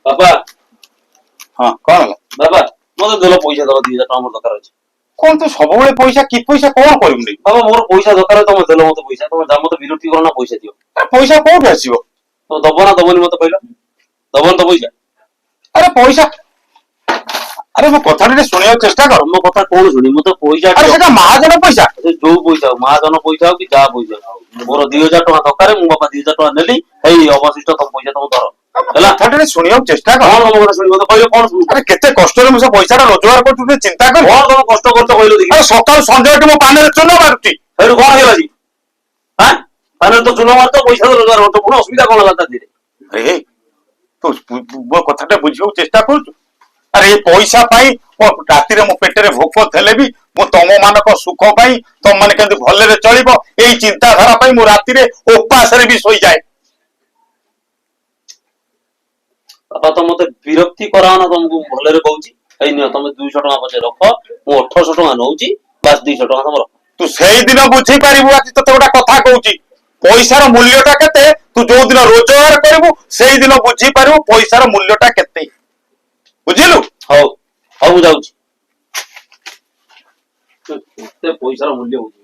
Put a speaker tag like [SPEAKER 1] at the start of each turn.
[SPEAKER 1] ବାପା
[SPEAKER 2] ହଁ କଣ ହେଲା?
[SPEAKER 1] ବାପା ମତେ ଦେଲ ପଇସା ଦବ 2000 ଟଙ୍କା ମୋର ଦରକାର ଅଛି।
[SPEAKER 2] କଣ ତୁ ସବୁବେଳେ ପଇସା କି ପଇସା କଣ କରିବୁ ରେ?
[SPEAKER 1] ବାପା ମୋର ପଇସା ଦରକାର, ତମେ ଦେଲ ମତେ ପଇସା, ତମେ ମତେ ବିରକ୍ତି କର ନା, ପଇସା ଦିଅ।
[SPEAKER 2] ପଇସା କୋଉଠୁ ଆସିବ?
[SPEAKER 1] ତମେ ଦବ ନା ଦବନି ମତେ କହିଲ? ଦବନି ତ ପଇସା?
[SPEAKER 2] ଆରେ ପଇସା, ଆରେ ମୋ କଥାଟା ଟିକେ ଶୁଣିବାକୁ ଚେଷ୍ଟା କର।
[SPEAKER 1] ତମ କଥା କଣ ଶୁଣି, ମତେ ପଇସା
[SPEAKER 2] ଆରେ ସେଟା ମହାଜନ ପଇସା।
[SPEAKER 1] ଯୋଉ ପଇସା ହଉ, ମହାଜନ ପଇସା ହଉ କି ଯାହା ପଇସା ହଉ, ମୋର 2000 ଟଙ୍କା ଦରକାର। ମୁଁ ବାପା 2000 ଟଙ୍କା ନେଲି, ଏଇ ଅବଶିଷ୍ଟ ତମ ପଇସା ତମ ଧର ହେଲା।
[SPEAKER 2] କଥାଟା ଟିକେ ଶୁଣିବାକୁ ଚେଷ୍ଟା କର।
[SPEAKER 1] କଣ ତମ କଥା ଶୁଣି ମତେ କହିଲ? କଣ ଶୁଣି?
[SPEAKER 2] ଆରେ କେତେ କଷ୍ଟରେ ମୁଁ ସେ ପଇସାଟା ରୋଜଗାର କରୁଛୁ ଟିକେ ଚିନ୍ତା କର।
[SPEAKER 1] କଣ ତମ କଷ୍ଟ କରୁଛ କହିଲ ଦେଖି?
[SPEAKER 2] ଆରେ ସକାଳୁ ସନ୍ଧ୍ୟାଠୁ ମୋ ପାନରେ ଚୂନ ମାରୁଛି।
[SPEAKER 1] ସେଇଠୁ କଣ ହେଇଗଲା କି? ହଁ ତାହେଲେ ତ ଚୁନ ମାରୁଛ, ପଇସା ତ ରୋଜଗାର କରୁଛ, ପୁଣି ଅସୁବିଧା କଣ ହେଲା ତା ଦେହରେ?
[SPEAKER 2] ଏ ତୁ ମୋ କଥାଟା ବୁଝିବାକୁ ଚେଷ୍ଟା କରୁଛୁ। ଆରେ ଏ ପଇସା ପାଇଁ ରାତିରେ ମୋ ପେଟରେ ଭୋକ ଥିଲେ ବି ମୁଁ ତମ ମାନଙ୍କ ସୁଖ ପାଇଁ, ତମ ମାନେ କେମିତି ଭଲରେ ଚଳିବ ଏଇ ଚିନ୍ତାଧାରା ପାଇଁ ମୁଁ ରାତିରେ ଉପାସରେ ବି ଶୋଇଯାଏ।
[SPEAKER 1] ବାପା ତ ମତେ ବିରକ୍ତି କରାଅ ନା, ତମକୁ ଭଲରେ କହୁଛି। ଏଇ ନିଅ ତମେ 200 ଟଙ୍କା ପଛେ ରଖ, ମୁଁ 1800 ଟଙ୍କା ନଉଛି, ବାସ୍ 200 ଟଙ୍କା ତମ ରଖ।
[SPEAKER 2] ତୁ ସେଇଦିନ ବୁଝିପାରିବୁ। ଆଜି ତତେ ଗୋଟେ କଥା କହୁଛି, ପଇସାର ମୂଲ୍ୟଟା କେତେ ତୁ ଯୋଉ ଦିନ ରୋଜଗାର କରିବୁ ସେଇଦିନ ବୁଝିପାରିବୁ ପଇସାର ମୂଲ୍ୟଟା କେତେ। ବୁଝିଲୁ?
[SPEAKER 1] ହଉ ହଉ ମୁଁ ଯାଉଛି। କେତେ ପଇସାର ମୂଲ୍ୟ ବୁଝିବ।